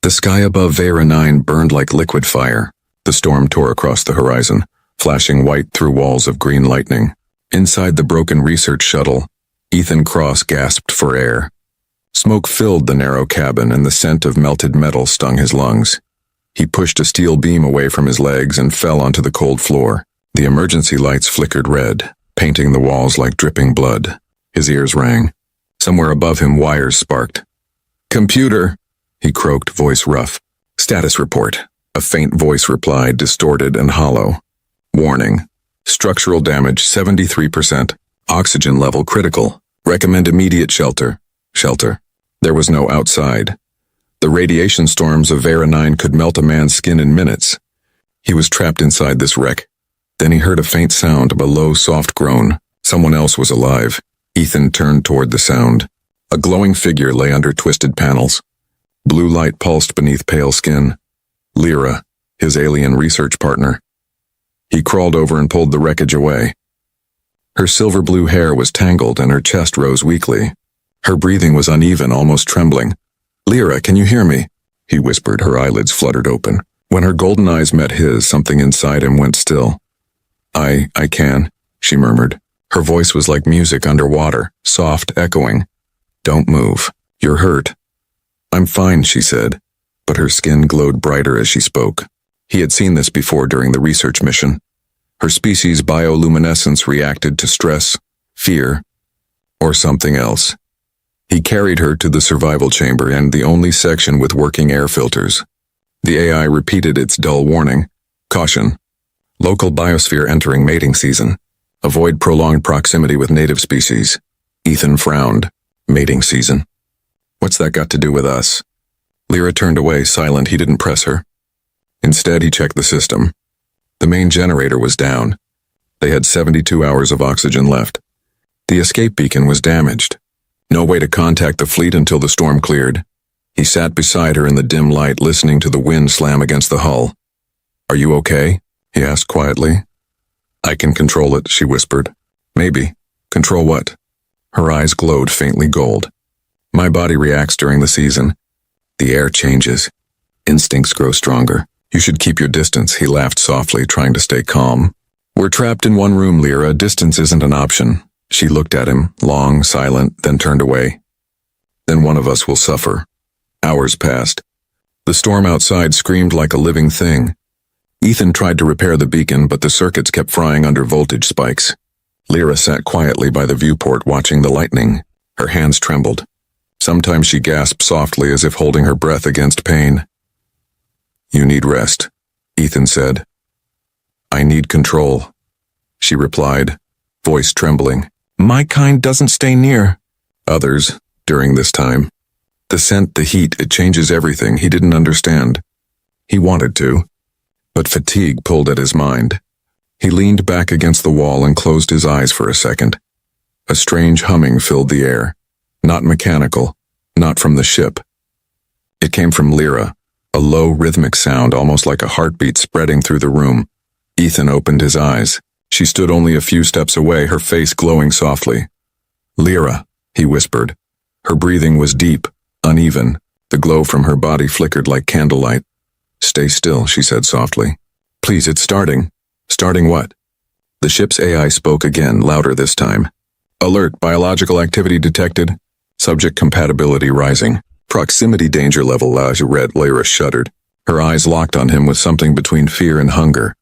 The sky above Vera 9 burned like liquid fire. The storm tore across the horizon, flashing white through walls of green lightning. Inside the broken research shuttle, Ethan Cross gasped for air. Smoke filled the narrow cabin and the scent of melted metal stung his lungs. He pushed a steel beam away from his legs and fell onto the cold floor. The emergency lights flickered red, painting the walls like dripping blood. His ears rang. Somewhere above him, wires sparked. "Computer," he croaked, voice rough. "Status report." A faint voice replied, distorted and hollow. "Warning. Structural damage 73%. Oxygen level critical. Recommend immediate shelter." Shelter. There was no outside. The radiation storms of Vera 9 could melt a man's skin in minutes. He was trapped inside this wreck. Then he heard a faint sound, a low, soft groan. Someone else was alive. Ethan turned toward the sound. A glowing figure lay under twisted panels. Blue light pulsed beneath pale skin. Lyra, his alien research partner. He crawled over and pulled the wreckage away. Her silver blue hair was tangled and her chest rose weakly. Her breathing was uneven, almost trembling. "Lyra, can you hear me?" he whispered, her eyelids fluttered open. When her golden eyes met his, something inside him went still. I can," she murmured. Her voice was like music underwater, soft, echoing. "Don't move. You're hurt." "I'm fine," she said, but her skin glowed brighter as she spoke. He had seen this before during the research mission. Her species' bioluminescence reacted to stress, fear, or something else. He carried her to the survival chamber and the only section with working air filters. The AI repeated its dull warning. "Caution. Local biosphere entering mating season. Avoid prolonged proximity with native species." Ethan frowned. Mating season. What's that got to do with us? Lyra turned away, silent. He didn't press her. Instead, he checked the system. The main generator was down. They had 72 hours of oxygen left. The escape beacon was damaged. No way to contact the fleet until the storm cleared. He sat beside her in the dim light, listening to the wind slam against the hull. "Are you okay?" he asked quietly. "I can control it," she whispered. "Maybe. Control what?" Her eyes glowed faintly gold. "My body reacts during the season. The air changes. Instincts grow stronger. You should keep your distance," he laughed softly, trying to stay calm. "We're trapped in one room, Lyra. Distance isn't an option." She looked at him, long, silent, then turned away. "Then one of us will suffer." Hours passed. The storm outside screamed like a living thing. Ethan tried to repair the beacon, but the circuits kept frying under voltage spikes. Lyra sat quietly by the viewport, watching the lightning. Her hands trembled. Sometimes she gasped softly, as if holding her breath against pain. "You need rest," Ethan said. "I need control," she replied, voice trembling. "My kind doesn't stay near." Others, during this time. The scent, the heat, it changes everything. He didn't understand. He wanted to, but fatigue pulled at his mind. He leaned back against the wall and closed his eyes for a second. A strange humming filled the air. Not mechanical, not from the ship. It came from Lyra, a low rhythmic sound, almost like a heartbeat spreading through the room. Ethan opened his eyes. She stood only a few steps away, her face glowing softly. "Lyra," he whispered. Her breathing was deep, uneven. The glow from her body flickered like candlelight. "Stay still," she said softly. "Please, it's starting." "Starting what?" The ship's AI spoke again, louder this time. "Alert, biological activity detected. Subject compatibility rising. Proximity danger level," Lyra shuddered. Her eyes locked on him with something between fear and hunger.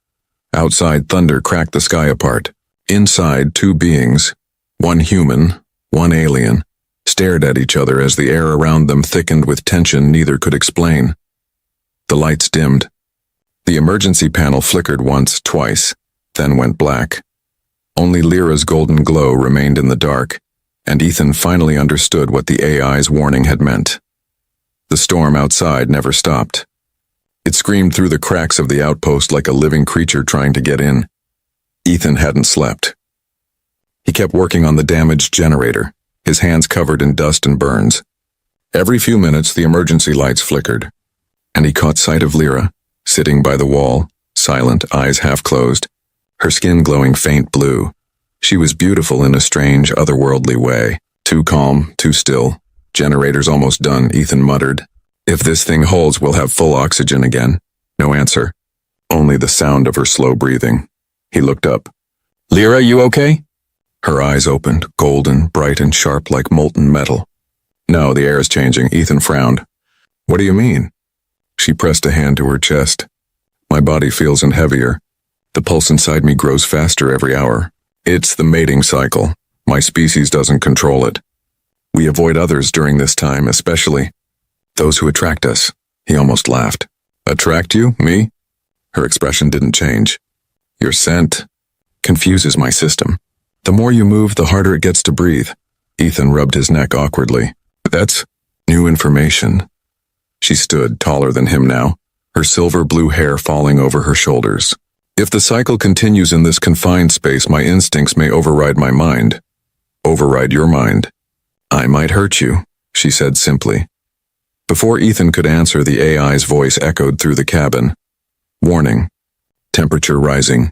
Outside, thunder cracked the sky apart. Inside, two beings, one human, one alien, stared at each other as the air around them thickened with tension neither could explain. The lights dimmed. The emergency panel flickered once, twice, then went black. Only Lyra's golden glow remained in the dark, and Ethan finally understood what the AI's warning had meant. The storm outside never stopped. It screamed through the cracks of the outpost like a living creature trying to get in. Ethan hadn't slept. He kept working on the damaged generator, his hands covered in dust and burns. Every few minutes, the emergency lights flickered, and he caught sight of Lyra, sitting by the wall, silent, eyes half closed, her skin glowing faint blue. She was beautiful in a strange, otherworldly way. Too calm, too still. "Generator's almost done," Ethan muttered. If this thing holds, we'll have full oxygen again. No answer. Only the sound of her slow breathing. He looked up. Lyra, you okay? Her eyes opened, golden, bright and sharp like molten metal. No, the air is changing. Ethan frowned. What do you mean? She pressed a hand to her chest. My body feels heavier. The pulse inside me grows faster every hour. It's the mating cycle. My species doesn't control it. We avoid others during this time, especially those who attract us. He almost laughed. Attract you? Me? Her expression didn't change. Your scent confuses my system. The more you move, the harder it gets to breathe. Ethan rubbed his neck awkwardly. That's new information. She stood, taller than him now, her silver blue hair falling over her shoulders. If the cycle continues in this confined space, my instincts may override my mind. Override your mind. I might hurt you, she said simply. Before Ethan could answer, the AI's voice echoed through the cabin. Warning. Temperature rising.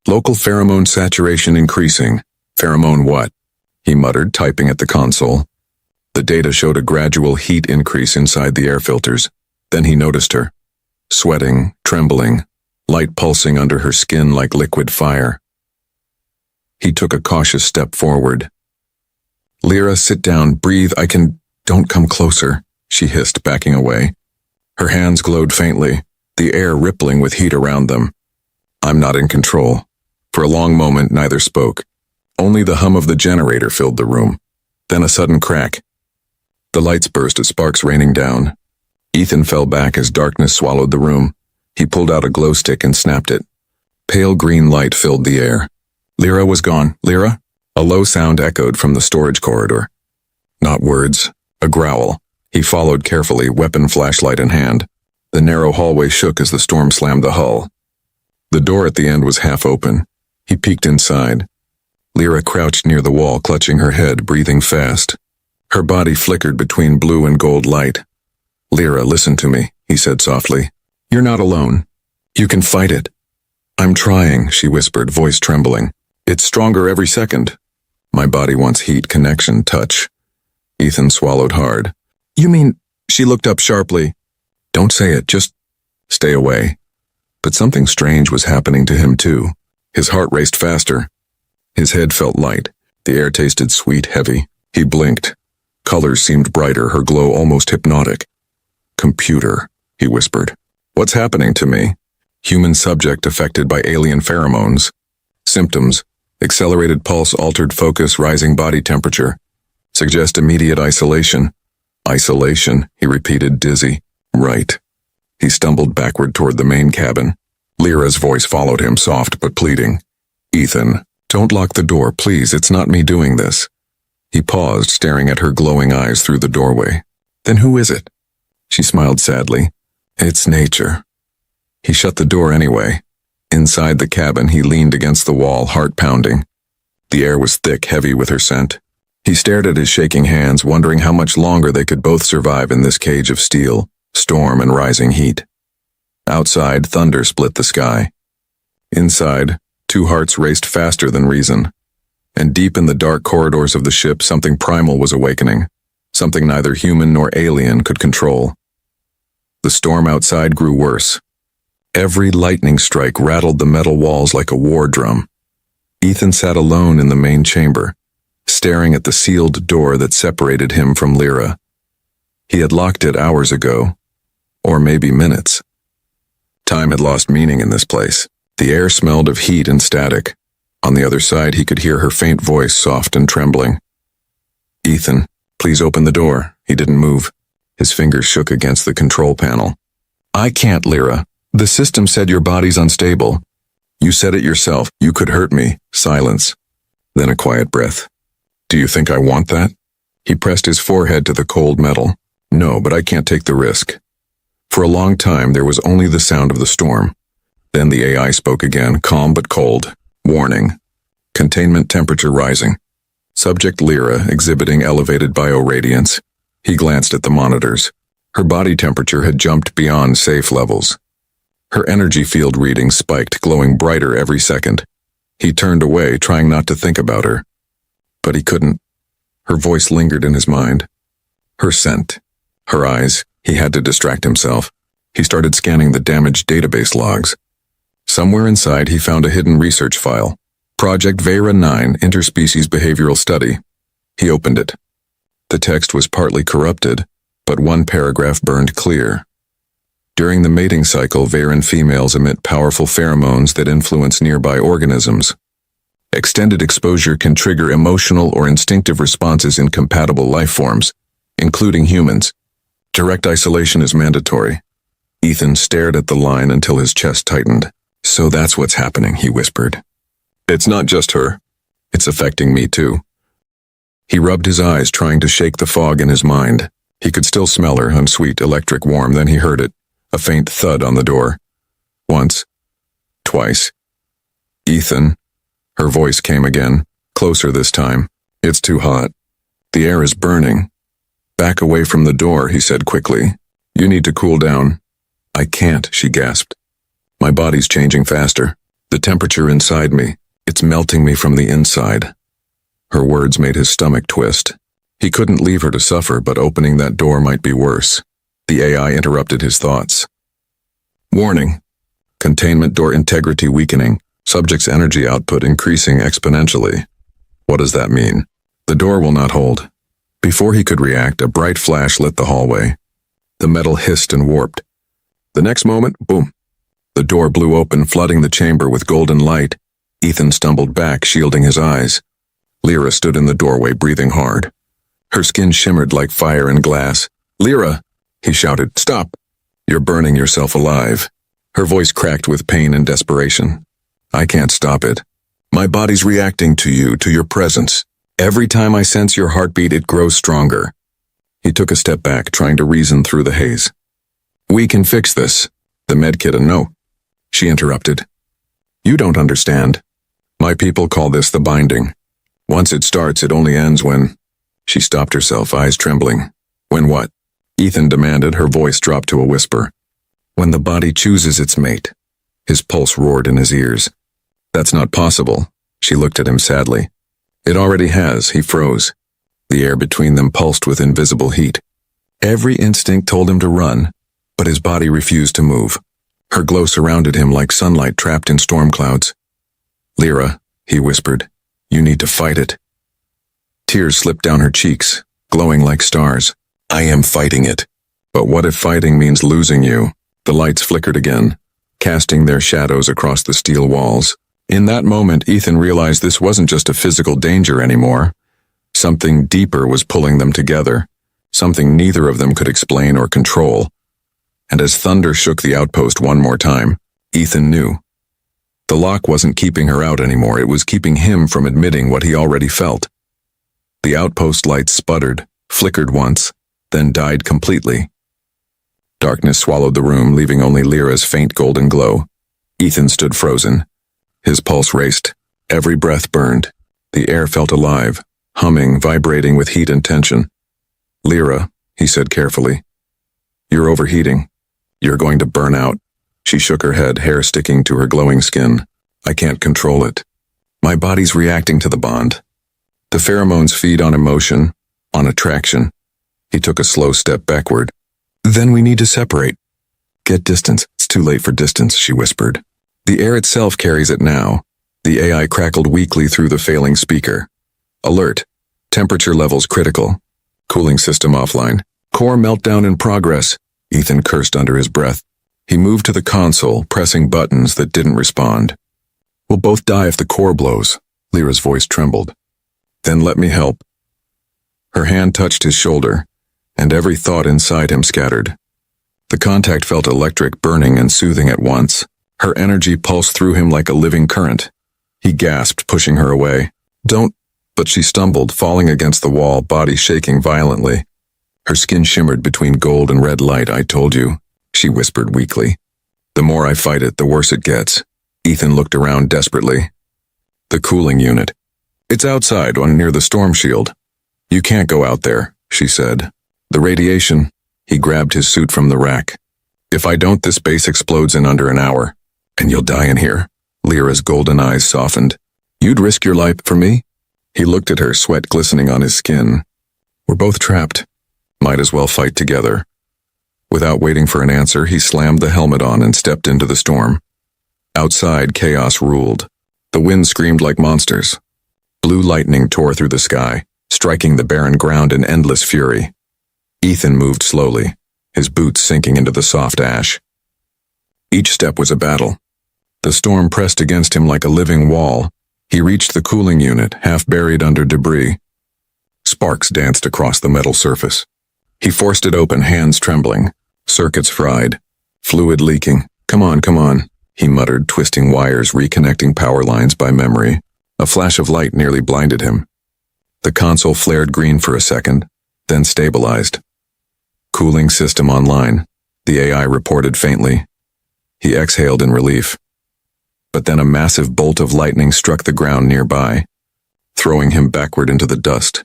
Local pheromone saturation increasing. Pheromone what? He muttered, typing at the console. The data showed a gradual heat increase inside the air filters. Then he noticed her. Sweating, trembling, light pulsing under her skin like liquid fire. He took a cautious step forward. Lyra, sit down, breathe, don't come closer, she hissed, backing away. Her hands glowed faintly, the air rippling with heat around them. I'm not in control. For a long moment, neither spoke. Only the hum of the generator filled the room. Then a sudden crack. The lights burst as sparks raining down. Ethan fell back as darkness swallowed the room. He pulled out a glow stick and snapped it. Pale green light filled the air. Lyra was gone. Lyra? A low sound echoed from the storage corridor. Not words, a growl. He followed carefully, weapon flashlight in hand. The narrow hallway shook as the storm slammed the hull. The door at the end was half open. He peeked inside. Lyra crouched near the wall, clutching her head, breathing fast. Her body flickered between blue and gold light. Lyra, listen to me, he said softly. You're not alone. You can fight it. I'm trying, she whispered, voice trembling. It's stronger every second. My body wants heat, connection, touch. Ethan swallowed hard. You mean? She looked up sharply. Don't say it, just stay away. But something strange was happening to him too. His heart raced faster. His head felt light. The air tasted sweet, heavy. He blinked. Colors seemed brighter, her glow almost hypnotic. Computer, he whispered. What's happening to me? Human subject affected by alien pheromones. Symptoms: accelerated pulse, altered focus, rising body temperature. Suggest immediate isolation. Isolation, he repeated, dizzy. Right. He stumbled backward toward the main cabin. Lyra's voice followed him, soft but pleading. Ethan, don't lock the door, please, it's not me doing this. He paused, staring at her glowing eyes through the doorway. Then who is it? She smiled sadly. It's nature. He shut the door anyway. Inside the cabin, he leaned against the wall, heart pounding. The air was thick, heavy with her scent. He stared at his shaking hands, wondering how much longer they could both survive in this cage of steel, storm and rising heat. Outside, thunder split the sky. Inside, two hearts raced faster than reason. And deep in the dark corridors of the ship, something primal was awakening, something neither human nor alien could control. The storm outside grew worse. Every lightning strike rattled the metal walls like a war drum. Ethan sat alone in the main chamber, staring at the sealed door that separated him from Lyra. He had locked it hours ago, or maybe minutes. Time had lost meaning in this place. The air smelled of heat and static. On the other side, he could hear her faint voice, soft and trembling. Ethan, please open the door. He didn't move. His fingers shook against the control panel. I can't, Lyra. The system said your body's unstable. You said it yourself. You could hurt me. Silence. Then a quiet breath. Do you think I want that? He pressed his forehead to the cold metal. No, but I can't take the risk. For a long time, there was only the sound of the storm. Then the AI spoke again, calm but cold. Warning. Containment temperature rising. Subject Lyra exhibiting elevated bioradiance. He glanced at the monitors. Her body temperature had jumped beyond safe levels. Her energy field reading spiked, glowing brighter every second. He turned away, trying not to think about her. But he couldn't. Her voice lingered in his mind. Her scent. Her eyes. He had to distract himself. He started scanning the damaged database logs. Somewhere inside, he found a hidden research file. Project Vera 9 Interspecies Behavioral Study. He opened it. The text was partly corrupted, but one paragraph burned clear. During the mating cycle, Veran females emit powerful pheromones that influence nearby organisms. Extended exposure can trigger emotional or instinctive responses in compatible life forms, including humans. Direct isolation is mandatory. Ethan stared at the line until his chest tightened. So that's what's happening, he whispered. It's not just her. It's affecting me too. He rubbed his eyes, trying to shake the fog in his mind. He could still smell her unsweet electric warmth. Then he heard it, a faint thud on the door. Once. Twice. Ethan. Her voice came again, closer this time. It's too hot. The air is burning. Back away from the door, he said quickly. You need to cool down. I can't, she gasped. My body's changing faster. The temperature inside me, it's melting me from the inside. Her words made his stomach twist. He couldn't leave her to suffer, but opening that door might be worse. The AI interrupted his thoughts. Warning. Containment door integrity weakening. Subject's energy output increasing exponentially. What does that mean? The door will not hold. Before he could react, a bright flash lit the hallway. The metal hissed and warped. The next moment, boom. The door blew open, flooding the chamber with golden light. Ethan stumbled back, shielding his eyes. Lyra stood in the doorway, breathing hard. Her skin shimmered like fire and glass. Lyra, he shouted, stop. You're burning yourself alive. Her voice cracked with pain and desperation. I can't stop it. My body's reacting to you, to your presence. Every time I sense your heartbeat, it grows stronger. He took a step back, trying to reason through the haze. We can fix this. The medkit, no. She interrupted. You don't understand. My people call this the binding. Once it starts, it only ends when... She stopped herself, eyes trembling. When what? Ethan demanded, her voice dropped to a whisper. When the body chooses its mate. His pulse roared in his ears. That's not possible. She looked at him sadly. It already has, he froze. The air between them pulsed with invisible heat. Every instinct told him to run, but his body refused to move. Her glow surrounded him like sunlight trapped in storm clouds. Lyra, he whispered, you need to fight it. Tears slipped down her cheeks, glowing like stars. I am fighting it. But what if fighting means losing you? The lights flickered again, casting their shadows across the steel walls. In that moment, Ethan realized this wasn't just a physical danger anymore. Something deeper was pulling them together, something neither of them could explain or control. And as thunder shook the outpost one more time, Ethan knew. The lock wasn't keeping her out anymore, it was keeping him from admitting what he already felt. The outpost lights sputtered, flickered once, then died completely. Darkness swallowed the room, leaving only Lyra's faint golden glow. Ethan stood frozen. His pulse raced. Every breath burned. The air felt alive, humming, vibrating with heat and tension. Lyra, he said carefully. You're overheating. You're going to burn out. She shook her head, hair sticking to her glowing skin. I can't control it. My body's reacting to the bond. The pheromones feed on emotion, on attraction. He took a slow step backward. Then we need to separate. Get distance. It's too late for distance, she whispered. The air itself carries it now. The AI crackled weakly through the failing speaker. Alert. Temperature levels critical. Cooling system offline. Core meltdown in progress. Ethan cursed under his breath. He moved to the console, pressing buttons that didn't respond. We'll both die if the core blows. Lyra's voice trembled. Then let me help. Her hand touched his shoulder, and every thought inside him scattered. The contact felt electric, burning and soothing at once. Her energy pulsed through him like a living current. He gasped, pushing her away. Don't, but she stumbled, falling against the wall, body shaking violently. Her skin shimmered between gold and red light. I told you, she whispered weakly. The more I fight it, the worse it gets. Ethan looked around desperately. The cooling unit. It's outside, on near the storm shield. You can't go out there, she said. The radiation. He grabbed his suit from the rack. If I don't, this base explodes in under an hour. And you'll die in here. Lyra's golden eyes softened. You'd risk your life for me? He looked at her, sweat glistening on his skin. We're both trapped. Might as well fight together. Without waiting for an answer, he slammed the helmet on and stepped into the storm. Outside, chaos ruled. The wind screamed like monsters. Blue lightning tore through the sky, striking the barren ground in endless fury. Ethan moved slowly, his boots sinking into the soft ash. Each step was a battle. The storm pressed against him like a living wall. He reached the cooling unit, half buried under debris. Sparks danced across the metal surface. He forced it open, hands trembling, circuits fried, fluid leaking. Come on, he muttered, twisting wires, reconnecting power lines by memory. A flash of light nearly blinded him. The console flared green for a second, then stabilized. Cooling system online, the AI reported faintly. He exhaled in relief. But then a massive bolt of lightning struck the ground nearby, throwing him backward into the dust.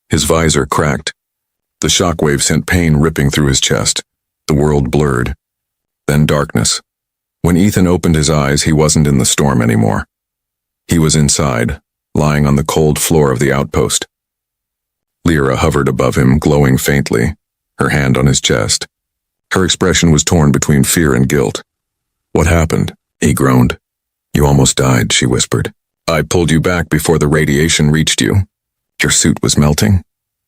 His visor cracked. The shockwave sent pain ripping through his chest. The world blurred. Then darkness. When Ethan opened his eyes, he wasn't in the storm anymore. He was inside, lying on the cold floor of the outpost. Lyra hovered above him, glowing faintly, her hand on his chest. Her expression was torn between fear and guilt. What happened? He groaned. You almost died, she whispered. I pulled you back before the radiation reached you. Your suit was melting.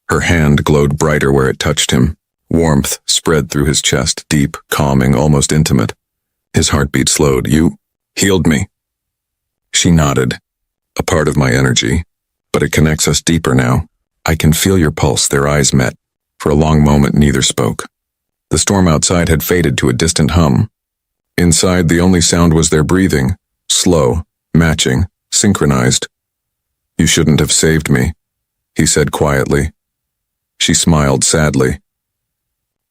Her hand glowed brighter where it touched him. Warmth spread through his chest, deep, calming, almost intimate. His heartbeat slowed. You healed me. She nodded. A part of my energy, but it connects us deeper now. I can feel your pulse. Their eyes met. For a long moment, neither spoke. The storm outside had faded to a distant hum. Inside, the only sound was their breathing, slow, matching, synchronized. You shouldn't have saved me, he said quietly. She smiled sadly.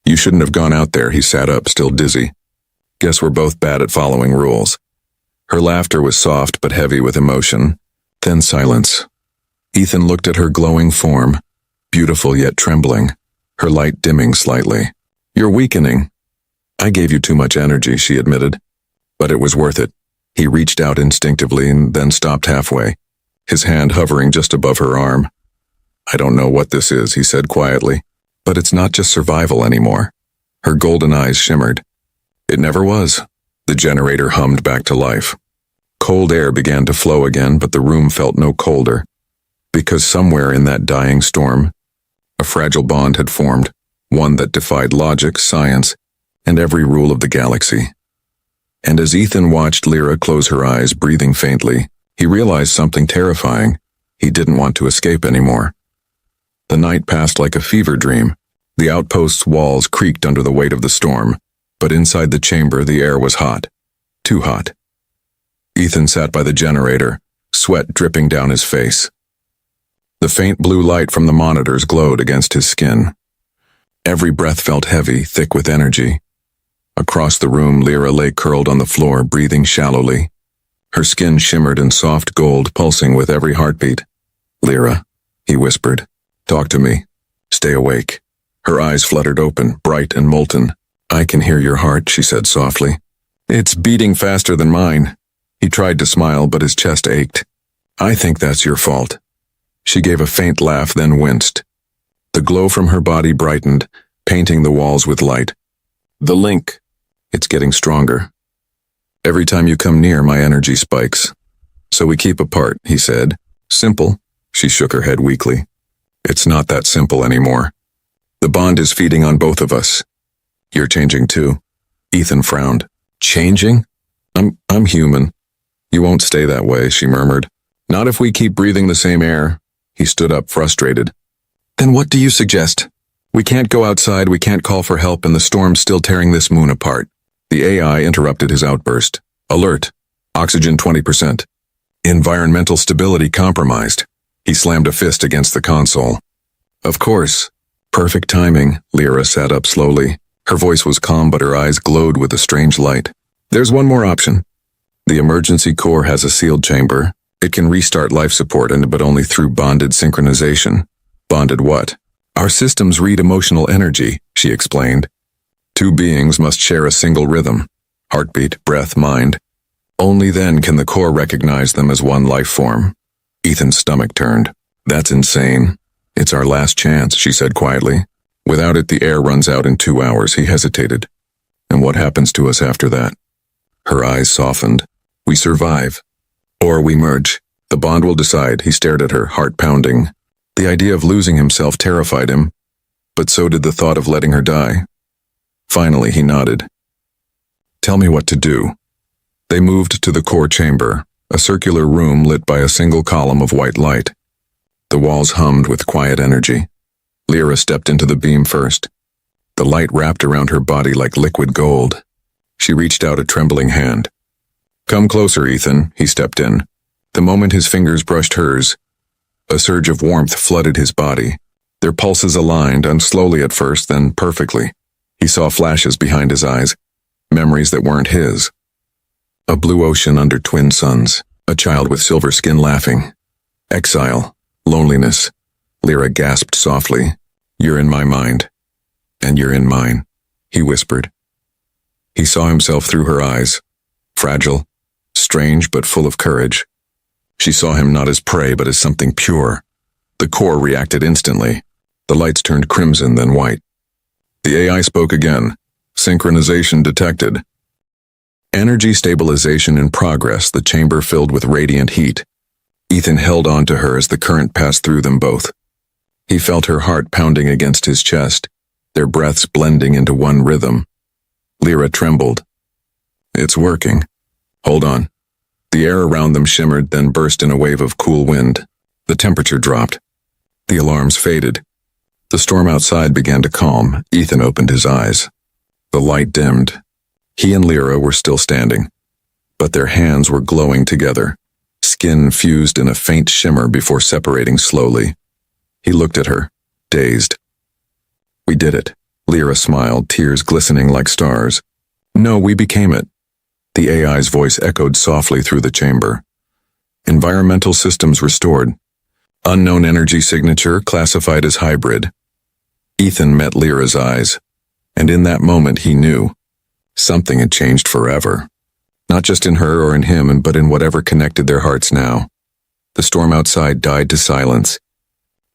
You shouldn't have gone out there. He sat up, still dizzy. Guess we're both bad at following rules. Her laughter was soft but heavy with emotion. Then silence. Ethan looked at her glowing form, beautiful yet trembling, her light dimming slightly. You're weakening. I gave you too much energy, she admitted. But it was worth it. He reached out instinctively and then stopped halfway, his hand hovering just above her arm. I don't know what this is, he said quietly, but it's not just survival anymore. Her golden eyes shimmered. It never was. The generator hummed back to life. Cold air began to flow again, but the room felt no colder. Because somewhere in that dying storm, a fragile bond had formed, one that defied logic, science, and every rule of the galaxy. And as Ethan watched Lyra close her eyes, breathing faintly, he realized something terrifying. He didn't want to escape anymore. The night passed like a fever dream. The outpost's walls creaked under the weight of the storm, but inside the chamber the air was hot. Too hot. Ethan sat by the generator, sweat dripping down his face. The faint blue light from the monitors glowed against his skin. Every breath felt heavy, thick with energy. Across the room, Lyra lay curled on the floor, breathing shallowly. Her skin shimmered in soft gold, pulsing with every heartbeat. Lyra, he whispered. Talk to me. Stay awake. Her eyes fluttered open, bright and molten. I can hear your heart, she said softly. It's beating faster than mine. He tried to smile, but his chest ached. I think that's your fault. She gave a faint laugh, then winced. The glow from her body brightened, painting the walls with light. The link. It's getting stronger. Every time you come near, my energy spikes. So we keep apart, he said. Simple. She shook her head weakly. It's not that simple anymore. The bond is feeding on both of us. You're changing too. Ethan frowned. Changing? I'm human. You won't stay that way, she murmured. Not if we keep breathing the same air. He stood up, frustrated. Then what do you suggest? We can't go outside, we can't call for help, and the storm's still tearing this moon apart. The AI interrupted his outburst. Alert. Oxygen 20%. Environmental stability compromised. He slammed a fist against the console. Of course. Perfect timing. Lyra sat up slowly. Her voice was calm, but her eyes glowed with a strange light. There's one more option. The emergency core has a sealed chamber. It can restart life support, but only through bonded synchronization. Bonded what? Our systems read emotional energy, she explained. Two beings must share a single rhythm. Heartbeat, breath, mind. Only then can the core recognize them as one life form. Ethan's stomach turned. That's insane. It's our last chance, she said quietly. Without it, the air runs out in 2 hours. He hesitated. And what happens to us after that? Her eyes softened. We survive. Or we merge. The bond will decide. He stared at her, heart pounding. The idea of losing himself terrified him, but so did the thought of letting her die. Finally, he nodded. Tell me what to do. They moved to the core chamber, a circular room lit by a single column of white light. The walls hummed with quiet energy. Lyra stepped into the beam first. The light wrapped around her body like liquid gold. She reached out a trembling hand. Come closer, Ethan, he stepped in. The moment his fingers brushed hers, a surge of warmth flooded his body. Their pulses aligned, unslowly at first, then perfectly. He saw flashes behind his eyes, memories that weren't his. A blue ocean under twin suns, a child with silver skin laughing. Exile, loneliness. Lyra gasped softly. You're in my mind. And you're in mine, he whispered. He saw himself through her eyes, fragile, strange but full of courage. She saw him not as prey but as something pure. The core reacted instantly. The lights turned crimson, then white. The AI spoke again. Synchronization detected. Energy stabilization in progress, the chamber filled with radiant heat. Ethan held on to her as the current passed through them both. He felt her heart pounding against his chest, their breaths blending into one rhythm. Lyra trembled. It's working. Hold on. The air around them shimmered, then burst in a wave of cool wind. The temperature dropped. The alarms faded. The storm outside began to calm. Ethan opened his eyes. The light dimmed. He and Lyra were still standing, but their hands were glowing together. Skin fused in a faint shimmer before separating slowly. He looked at her, dazed. We did it. Lyra smiled, tears glistening like stars. No, we became it. The AI's voice echoed softly through the chamber. Environmental systems restored. Unknown energy signature classified as hybrid. Ethan met Lyra's eyes, and in that moment he knew. Something had changed forever. Not just in her or in him, but in whatever connected their hearts now. The storm outside died to silence.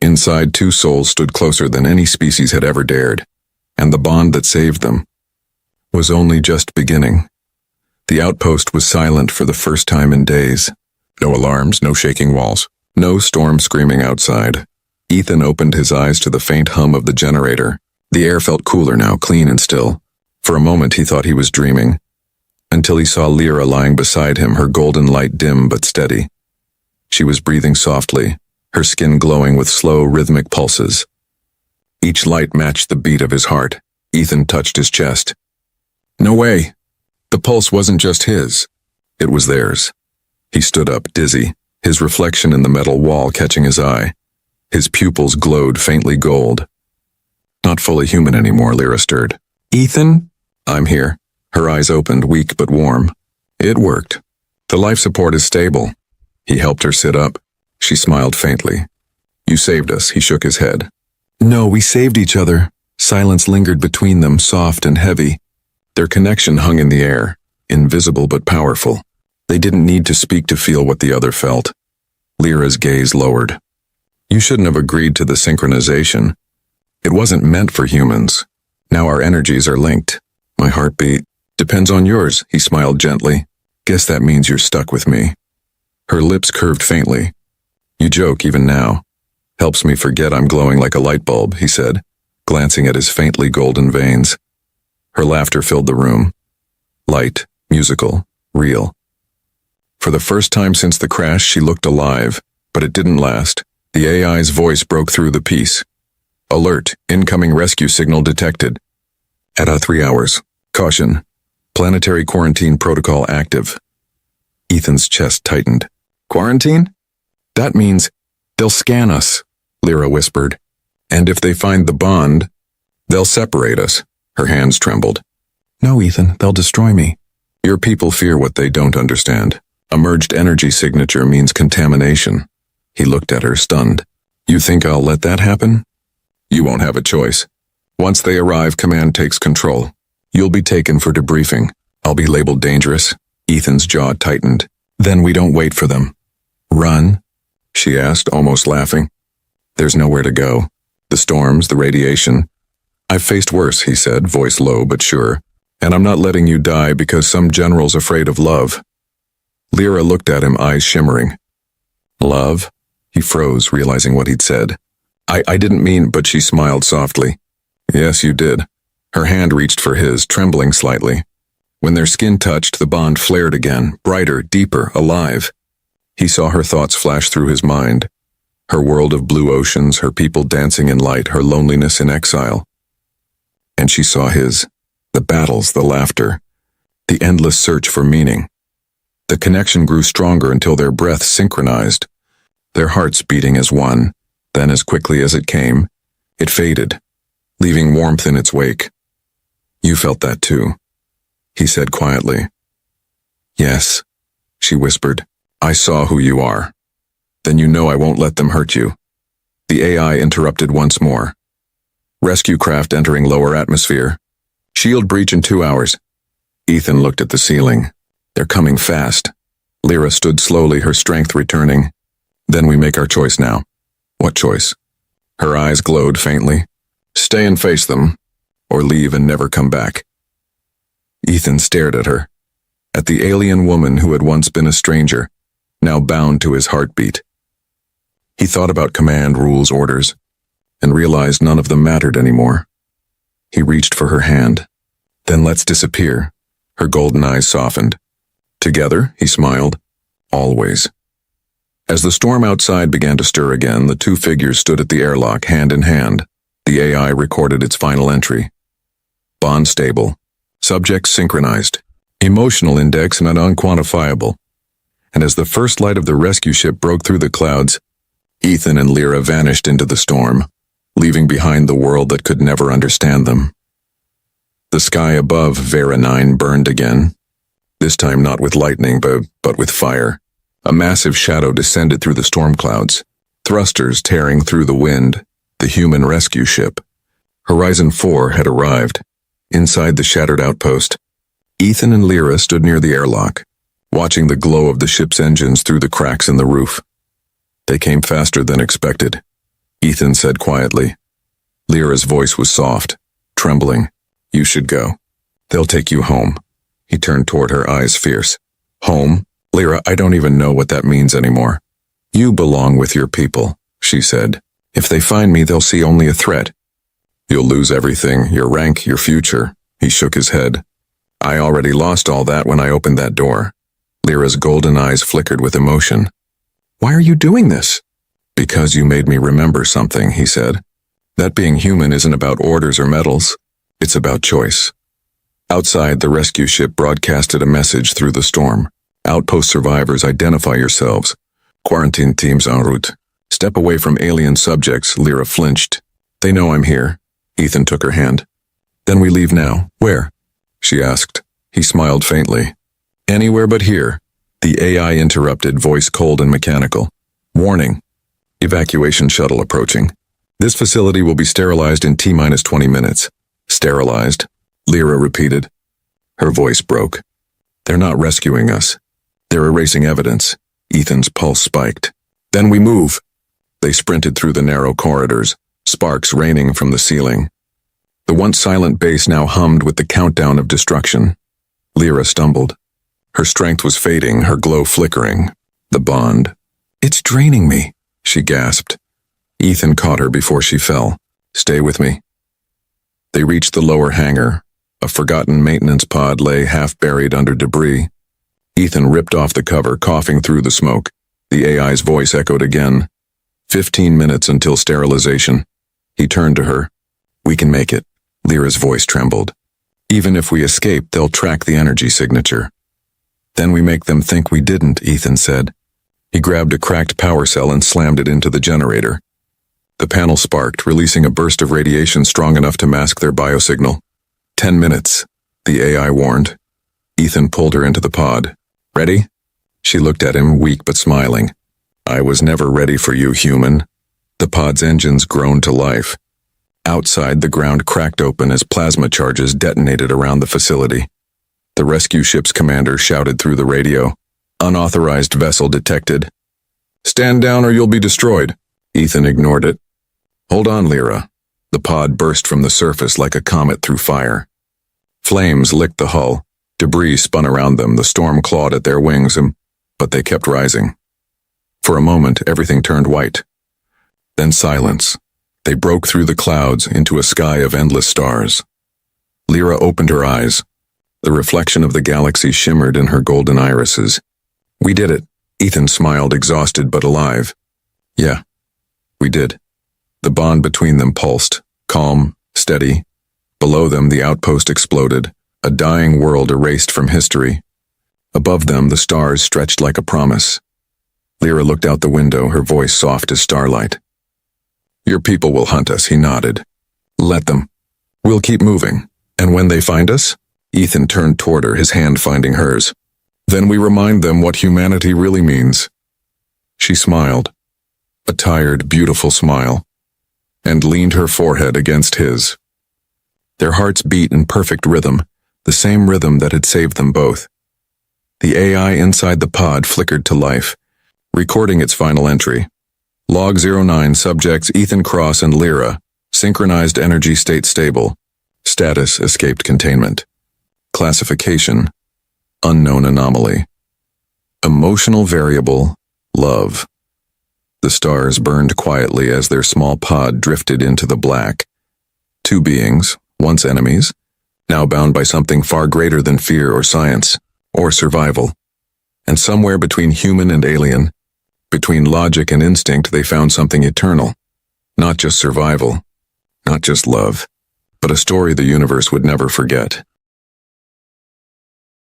Inside, two souls stood closer than any species had ever dared, and the bond that saved them was only just beginning. The outpost was silent for the first time in days. No alarms, no shaking walls, no storm screaming outside. Ethan opened his eyes to the faint hum of the generator. The air felt cooler now, clean and still. For a moment he thought he was dreaming, until he saw Lyra lying beside him, her golden light dim but steady. She was breathing softly, her skin glowing with slow, rhythmic pulses. Each light matched the beat of his heart. Ethan touched his chest. No way! The pulse wasn't just his. It was theirs. He stood up, dizzy, his reflection in the metal wall catching his eye. His pupils glowed faintly gold. Not fully human anymore, Lyra stirred. Ethan? I'm here. Her eyes opened, weak but warm. It worked. The life support is stable. He helped her sit up. She smiled faintly. You saved us, he shook his head. No, we saved each other. Silence lingered between them, soft and heavy. Their connection hung in the air, invisible but powerful. They didn't need to speak to feel what the other felt. Lyra's gaze lowered. You shouldn't have agreed to the synchronization. It wasn't meant for humans. Now our energies are linked. My heartbeat depends on yours, he smiled gently. Guess that means you're stuck with me. Her lips curved faintly. You joke even now. Helps me forget I'm glowing like a light bulb, he said, glancing at his faintly golden veins. Her laughter filled the room. Light, musical, real. For the first time since the crash, she looked alive, but it didn't last. The AI's voice broke through the peace. Alert, incoming rescue signal detected. At 3 hours. Caution. Planetary quarantine protocol active. Ethan's chest tightened. Quarantine? That means they'll scan us, Lyra whispered. And if they find the bond, they'll separate us. Her hands trembled. No, Ethan, they'll destroy me. Your people fear what they don't understand. A merged energy signature means contamination. He looked at her, stunned. You think I'll let that happen? You won't have a choice. Once they arrive, command takes control. You'll be taken for debriefing. I'll be labeled dangerous. Ethan's jaw tightened. Then we don't wait for them. Run? She asked, almost laughing. There's nowhere to go. The storms, the radiation. I've faced worse, he said, voice low but sure. And I'm not letting you die because some general's afraid of love. Lyra looked at him, eyes shimmering. Love? He froze, realizing what he'd said. I didn't mean, but she smiled softly. Yes, you did. Her hand reached for his, trembling slightly. When their skin touched, the bond flared again, brighter, deeper, alive. He saw her thoughts flash through his mind. Her world of blue oceans, her people dancing in light, her loneliness in exile. And she saw his, the battles, the laughter, the endless search for meaning. The connection grew stronger until their breaths synchronized, their hearts beating as one. Then, as quickly as it came, it faded, leaving warmth in its wake. You felt that too, he said quietly. Yes, she whispered. I saw who you are. Then you know I won't let them hurt you. The AI interrupted once more. Rescue craft entering lower atmosphere. Shield breach in 2 hours. Ethan looked at the ceiling. They're coming fast. Lyra stood slowly, her strength returning. Then we make our choice now. What choice? Her eyes glowed faintly. Stay and face them, or leave and never come back. Ethan stared at her, at the alien woman who had once been a stranger, now bound to his heartbeat. He thought about command, rules, orders, and realized none of them mattered anymore. He reached for her hand. Then let's disappear. Her golden eyes softened. Together, he smiled. Always. As the storm outside began to stir again, the two figures stood at the airlock, hand in hand. The AI recorded its final entry. Bond stable. Subject synchronized. Emotional index not unquantifiable. And as the first light of the rescue ship broke through the clouds, Ethan and Lyra vanished into the storm, leaving behind the world that could never understand them. The sky above Vera 9 burned again, this time not with lightning, but with fire. A massive shadow descended through the storm clouds, thrusters tearing through the wind, the human rescue ship. Horizon 4 had arrived. Inside the shattered outpost, Ethan and Lyra stood near the airlock, watching the glow of the ship's engines through the cracks in the roof. They came faster than expected, Ethan said quietly. Lyra's voice was soft, trembling. You should go. They'll take you home. He turned toward her, eyes fierce. Home? Lyra, I don't even know what that means anymore. You belong with your people, she said. If they find me, they'll see only a threat. You'll lose everything, your rank, your future. He shook his head. I already lost all that when I opened that door. Lyra's golden eyes flickered with emotion. Why are you doing this? Because you made me remember something, he said. That being human isn't about orders or medals. It's about choice. Outside, the rescue ship broadcasted a message through the storm. Outpost survivors, identify yourselves. Quarantine teams en route. Step away from alien subjects, Lyra flinched. They know I'm here. Ethan took her hand. Then we leave now. Where? She asked. He smiled faintly. Anywhere but here. The AI interrupted, voice cold and mechanical. Warning. Evacuation shuttle approaching. This facility will be sterilized in T-minus 20 minutes. Sterilized? Lyra repeated. Her voice broke. They're not rescuing us. They're erasing evidence. Ethan's pulse spiked. Then we move. They sprinted through the narrow corridors, sparks raining from the ceiling. The once silent base now hummed with the countdown of destruction. Lyra stumbled. Her strength was fading, her glow flickering. The bond. It's draining me, she gasped. Ethan caught her before she fell. Stay with me. They reached the lower hangar. A forgotten maintenance pod lay half buried under debris. Ethan ripped off the cover, coughing through the smoke. The AI's voice echoed again. 15 minutes until sterilization. He turned to her. We can make it. Lyra's voice trembled. Even if we escape, they'll track the energy signature. Then we make them think we didn't, Ethan said. He grabbed a cracked power cell and slammed it into the generator. The panel sparked, releasing a burst of radiation strong enough to mask their biosignal. 10 minutes, the AI warned. Ethan pulled her into the pod. Ready? She looked at him, weak but smiling. I was never ready for you, human. The pod's engines groaned to life. Outside, the ground cracked open as plasma charges detonated around the facility. The rescue ship's commander shouted through the radio. Unauthorized vessel detected. Stand down or you'll be destroyed. Ethan ignored it. Hold on, Lyra. The pod burst from the surface like a comet through fire. Flames licked the hull. Debris spun around them. The storm clawed at their wings, but they kept rising. For a moment, everything turned white. Then silence. They broke through the clouds into a sky of endless stars. Lyra opened her eyes. The reflection of the galaxy shimmered in her golden irises. "We did it." Ethan smiled, exhausted but alive. "Yeah, we did." The bond between them pulsed, calm, steady. Below them, the outpost exploded, a dying world erased from history. Above them, the stars stretched like a promise. Lyra looked out the window, her voice soft as starlight. "Your people will hunt us," he nodded. "Let them. We'll keep moving. And when they find us?" Ethan turned toward her, his hand finding hers. "Then we remind them what humanity really means." She smiled, a tired, beautiful smile, and leaned her forehead against his. Their hearts beat in perfect rhythm, the same rhythm that had saved them both. The AI inside the pod flickered to life, recording its final entry. Log 09, subjects Ethan Cross and Lyra, synchronized energy state stable. Status escaped containment. Classification, unknown anomaly. Emotional variable, love. The stars burned quietly as their small pod drifted into the black. Two beings, once enemies, now bound by something far greater than fear or science, or survival. And somewhere between human and alien, between logic and instinct, they found something eternal. Not just survival, not just love, but a story the universe would never forget.